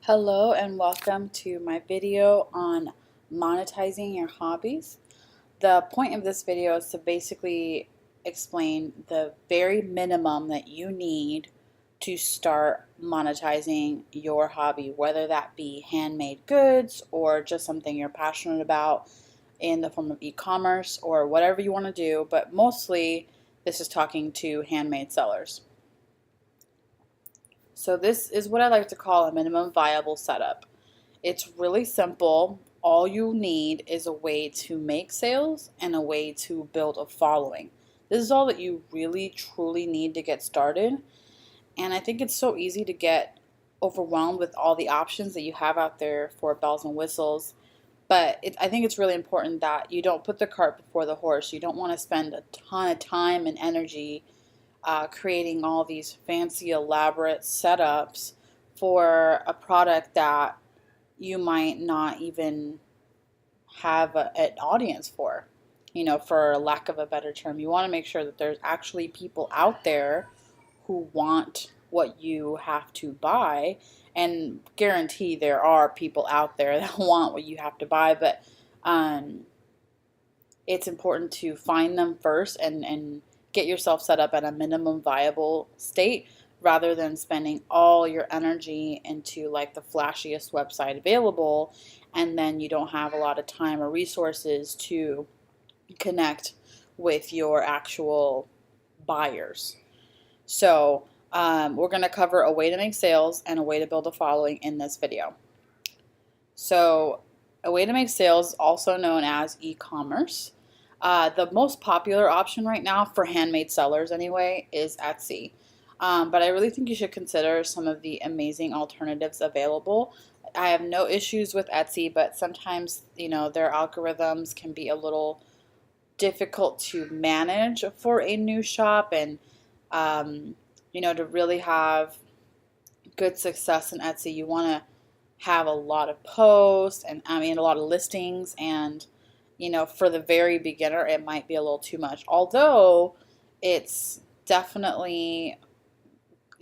Hello and welcome to my video on monetizing your hobbies. The point of this video is to basically explain the very minimum that you need to start monetizing your hobby, whether that be handmade goods or just something you're passionate about in the form of e-commerce or whatever you want to do, but mostly this is talking to handmade sellers. So this is what I like to call a minimum viable setup. It's really simple. All you need is a way to make sales and a way to build a following. This is all that you really truly need to get started. And I think it's so easy to get overwhelmed with all the options that you have out there for bells and whistles. But I think it's really important that you don't put the cart before the horse. You don't want to spend a ton of time and energy creating all these fancy, elaborate setups for a product that you might not even have an audience for. For lack of a better term, you want to make sure that there's actually people out there who want what you have to buy, and guarantee there are people out there that want what you have to buy, but it's important to find them first and get yourself set up at a minimum viable state rather than spending all your energy into like the flashiest website available, and then you don't have a lot of time or resources to connect with your actual buyers. So we're going to cover a way to make sales and a way to build a following in this video. So a way to make sales, also known as e-commerce. The most popular option right now for handmade sellers anyway is Etsy. But I really think you should consider some of the amazing alternatives available. I have no issues with Etsy, but sometimes, their algorithms can be a little difficult to manage for a new shop, and, to really have good success in Etsy, you want to have a lot of posts and a lot of listings, and for the very beginner it might be a little too much, although it's definitely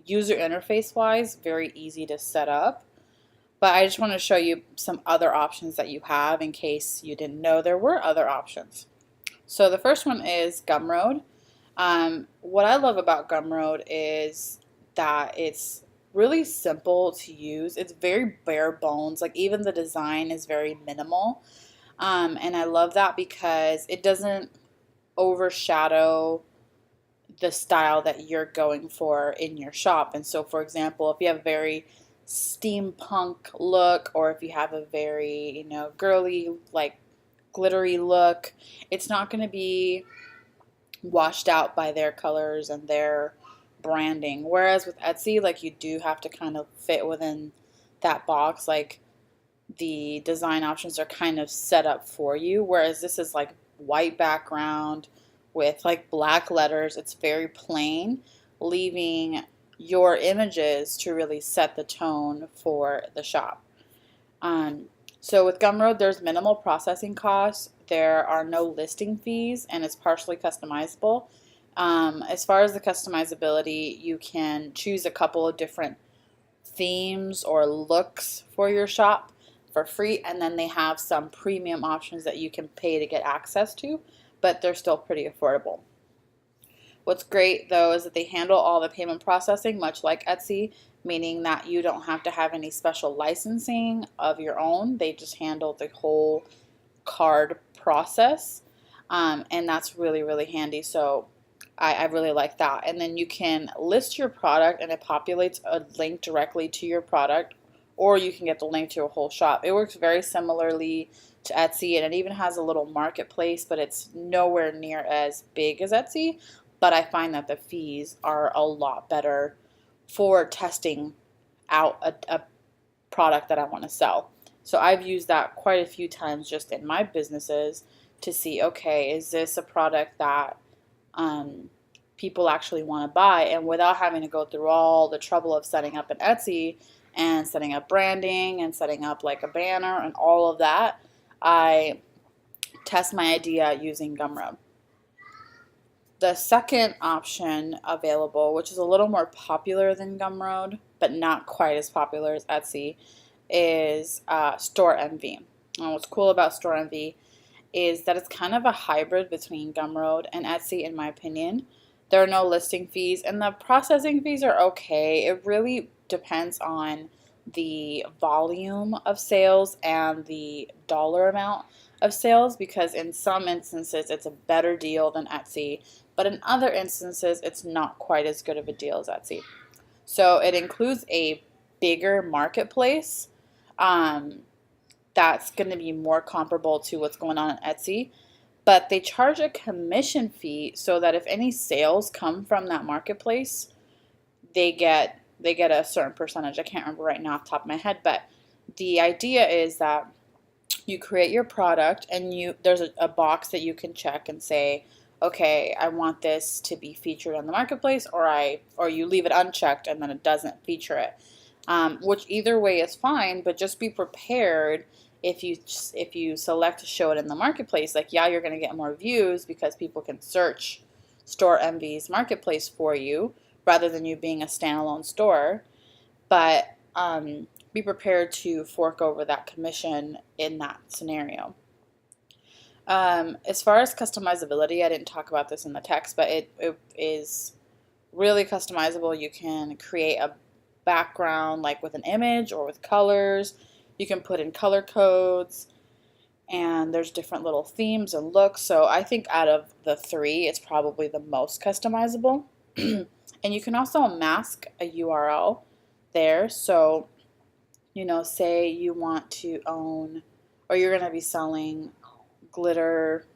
user interface wise very easy to set up. But I just want to show you some other options that you have in case you didn't know there were other options. So the first one is Gumroad. What I love about Gumroad is that it's really simple to use. It's very bare bones. Like, even the design is very minimal. And I love that because it doesn't overshadow the style that you're going for in your shop. And so, for example, if you have a very steampunk look, or if you have a very, girly, like glittery look, it's not going to be washed out by their colors and their branding. Whereas with Etsy, like, you do have to kind of fit within that box. Like, the design options are kind of set up for you, whereas this is like white background with like black letters. It's very plain, leaving your images to really set the tone for the shop. So with Gumroad, there's minimal processing costs. There are no listing fees, and it's partially customizable. As far as the customizability, you can choose a couple of different themes or looks for your shop for free, and then they have some premium options that you can pay to get access to, but they're still pretty affordable. What's great though is that they handle all the payment processing much like Etsy, meaning that you don't have to have any special licensing of your own. They just handle the whole card process, and that's really, really handy. So I really like that. And then you can list your product and it populates a link directly to your product, or you can get the link to a whole shop. It works very similarly to Etsy, and it even has a little marketplace, but it's nowhere near as big as Etsy. But I find that the fees are a lot better for testing out a product that I want to sell. So I've used that quite a few times just in my businesses to see, okay, is this a product that people actually want to buy? And without having to go through all the trouble of setting up an Etsy and setting up branding and setting up like a banner and all of that, I test my idea using Gumroad. The second option available, which is a little more popular than Gumroad, but not quite as popular as Etsy, is Storenvy. And what's cool about Storenvy is that it's kind of a hybrid between Gumroad and Etsy, in my opinion. There are no listing fees, and the processing fees are okay. It really depends on the volume of sales and the dollar amount of sales, because in some instances it's a better deal than Etsy, but in other instances it's not quite as good of a deal as Etsy. So it includes a bigger marketplace that's going to be more comparable to what's going on Etsy, but they charge a commission fee so that if any sales come from that marketplace, they get a certain percentage. I can't remember right now off the top of my head, but the idea is that you create your product and there's a box that you can check and say, okay, I want this to be featured on the marketplace, or you leave it unchecked and then it doesn't feature it. Which either way is fine, but just be prepared if you select to show it in the marketplace. Like, yeah, you're going to get more views because people can search Storenvy's marketplace for you rather than you being a standalone store, but be prepared to fork over that commission in that scenario. As far as customizability, I didn't talk about this in the text, but it is really customizable. You can create a background like with an image or with colors. You can put in color codes, and there's different little themes and looks. So I think out of the three, it's probably the most customizable. And you can also mask a URL there. So, say you want to own, or you're going to be selling glitter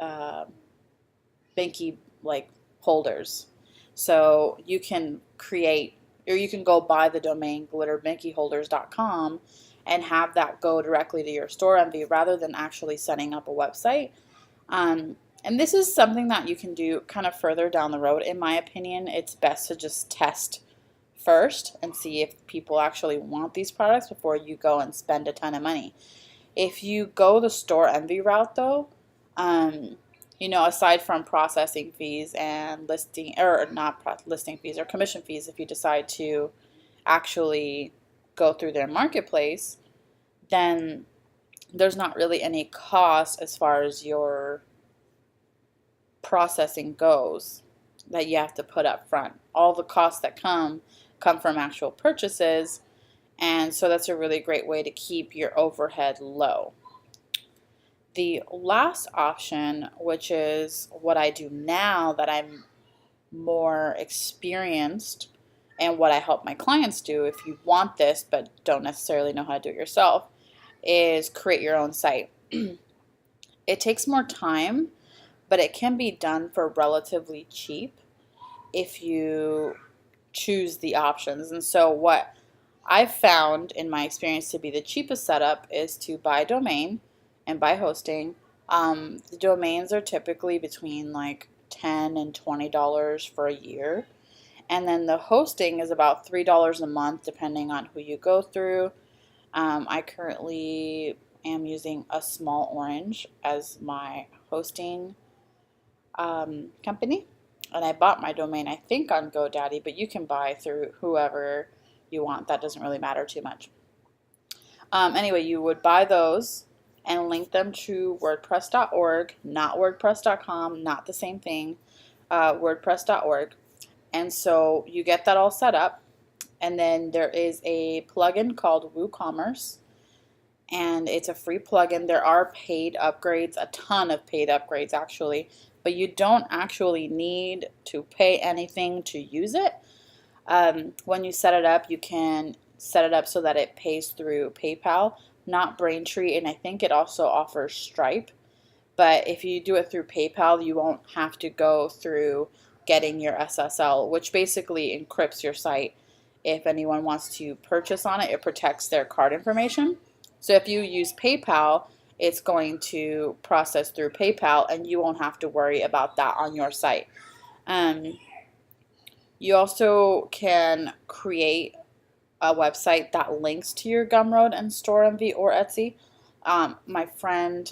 binky like holders. So you can create, or you can go buy the domain glitterbinkyholders.com and have that go directly to your Storenvy rather than actually setting up a website. And this is something that you can do kind of further down the road. In my opinion, it's best to just test first and see if people actually want these products before you go and spend a ton of money. If you go the Storenvy route though, aside from processing fees and listing fees or commission fees, if you decide to actually go through their marketplace, then there's not really any cost as far as your processing goes that you have to put up front. All the costs that come from actual purchases, and so that's a really great way to keep your overhead low. The last option, which is what I do now that I'm more experienced and what I help my clients do if you want this but don't necessarily know how to do it yourself, is create your own site. It takes more time, but it can be done for relatively cheap if you choose the options. And so what I've found in my experience to be the cheapest setup is to buy a domain and buy hosting. The domains are typically between like $10 and $20 for a year. And then the hosting is about $3 a month depending on who you go through. I currently am using a Small Orange as my hosting company. And I bought my domain, I think, on GoDaddy, but you can buy through whoever you want. That doesn't really matter too much. Anyway, you would buy those and link them to WordPress.org, not WordPress.com, not the same thing, WordPress.org. And so you get that all set up. And then there is a plugin called WooCommerce, and it's a free plugin. There are paid upgrades, a ton of paid upgrades actually, but you don't actually need to pay anything to use it. When you set it up, you can set it up so that it pays through PayPal, not Braintree, and I think it also offers Stripe. But if you do it through PayPal, you won't have to go through getting your SSL, which basically encrypts your site. If anyone wants to purchase on it, it protects their card information. So if you use PayPal, it's going to process through PayPal, and you won't have to worry about that on your site. You also can create a website that links to your Gumroad and Storenvy or Etsy. My friend,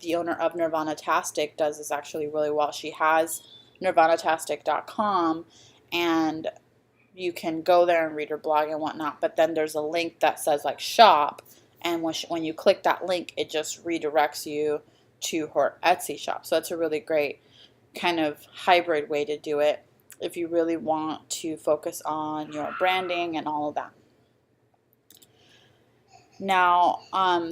the owner of Nirvanatastic, does this actually really well. She has nirvanatastic.com, and you can go there and read her blog and whatnot, but then there's a link that says like shop, and when you click that link, it just redirects you to her Etsy shop. So it's a really great kind of hybrid way to do it if you really want to focus on your branding and all of that. Now,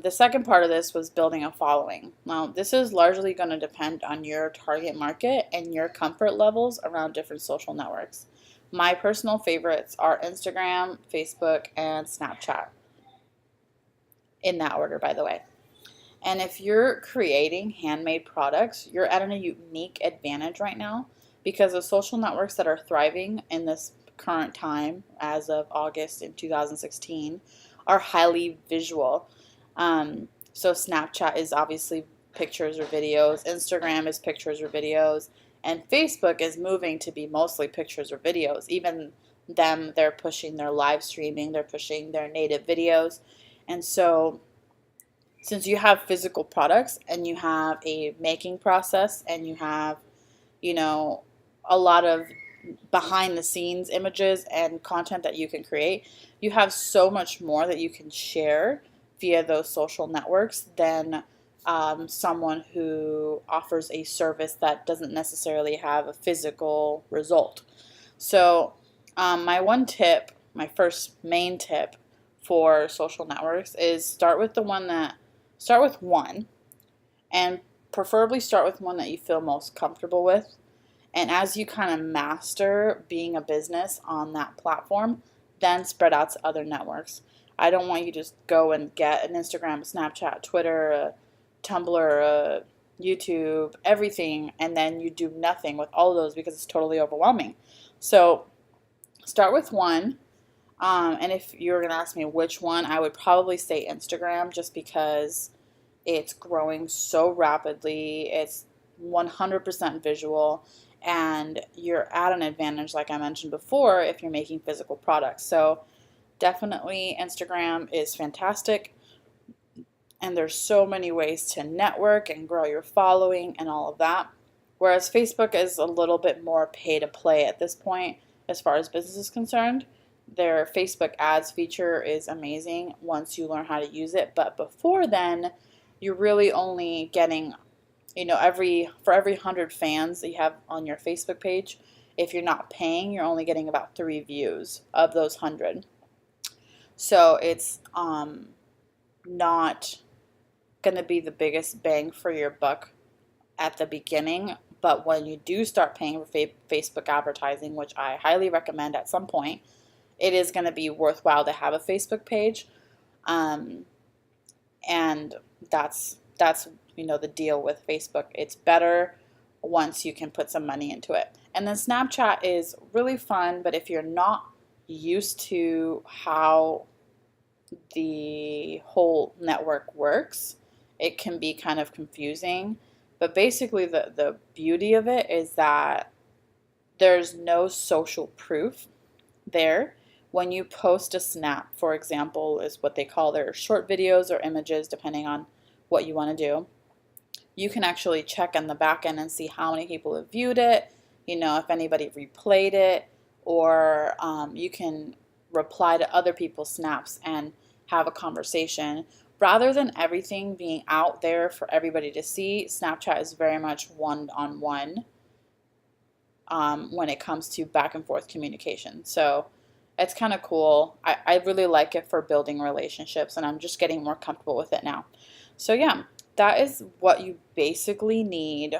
the second part of this was building a following. Now, this is largely going to depend on your target market and your comfort levels around different social networks. My personal favorites are Instagram, Facebook, and Snapchat. In that order, by the way. And if you're creating handmade products, you're at a unique advantage right now because the social networks that are thriving in this current time, as of August in 2016, are highly visual. So Snapchat is obviously pictures or videos, Instagram is pictures or videos, and Facebook is moving to be mostly pictures or videos. Even them, they're pushing their live streaming, they're pushing their native videos. And so since you have physical products and you have a making process and you have, a lot of behind the scenes images and content that you can create, you have so much more that you can share via those social networks than someone who offers a service that doesn't necessarily have a physical result. So my first main tip for social networks is start with one, and preferably start with one that you feel most comfortable with. And as you kind of master being a business on that platform, then spread out to other networks. I don't want you to just go and get an Instagram, a Snapchat, Twitter, a Tumblr, a YouTube, everything, and then you do nothing with all of those because it's totally overwhelming. So start with one. And if you were going to ask me which one, I would probably say Instagram, just because it's growing so rapidly. It's 100% visual, and you're at an advantage, like I mentioned before, if you're making physical products. So definitely Instagram is fantastic, and there's so many ways to network and grow your following and all of that. Whereas Facebook is a little bit more pay to play at this point as far as business is concerned. Their Facebook ads feature is amazing once you learn how to use it, but before then, you're really only getting, for every 100 fans that you have on your Facebook page, if you're not paying, you're only getting about 3 views of those 100. So it's not going to be the biggest bang for your buck at the beginning, but when you do start paying for Facebook advertising, which I highly recommend at some point, it is going to be worthwhile to have a Facebook page. And that's the deal with Facebook. It's better once you can put some money into it. And then Snapchat is really fun, but if you're not used to how the whole network works, it can be kind of confusing. But basically the beauty of it is that there's no social proof there. When you post a snap, for example, is what they call their short videos or images, depending on what you want to do. You can actually check on the back end and see how many people have viewed it, if anybody replayed it, or you can reply to other people's snaps and have a conversation. Rather than everything being out there for everybody to see, Snapchat is very much one-on-one when it comes to back and forth communication. So it's kind of cool. I really like it for building relationships, and I'm just getting more comfortable with it now. So yeah, that is what you basically need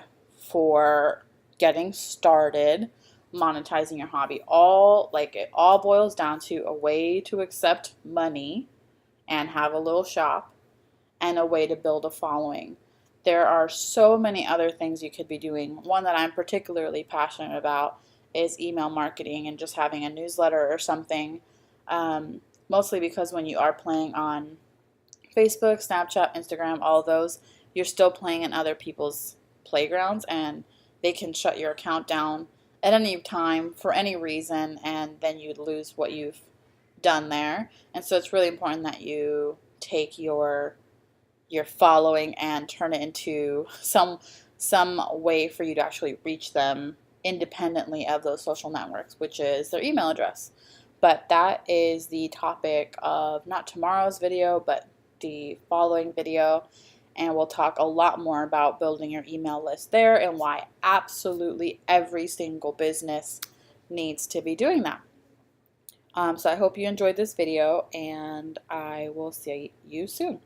for getting started monetizing your hobby. It all boils down to a way to accept money and have a little shop, and a way to build a following. There are so many other things you could be doing. One that I'm particularly passionate about is email marketing and just having a newsletter or something, mostly because when you are playing on Facebook, Snapchat, Instagram, all of those, you're still playing in other people's playgrounds, and they can shut your account down at any time for any reason, and then you'd lose what you've done there. And so it's really important that you take your following and turn it into some way for you to actually reach them independently of those social networks, which is their email address. But that is the topic of not tomorrow's video, but the following video. And we'll talk a lot more about building your email list there and why absolutely every single business needs to be doing that. So I hope you enjoyed this video, and I will see you soon.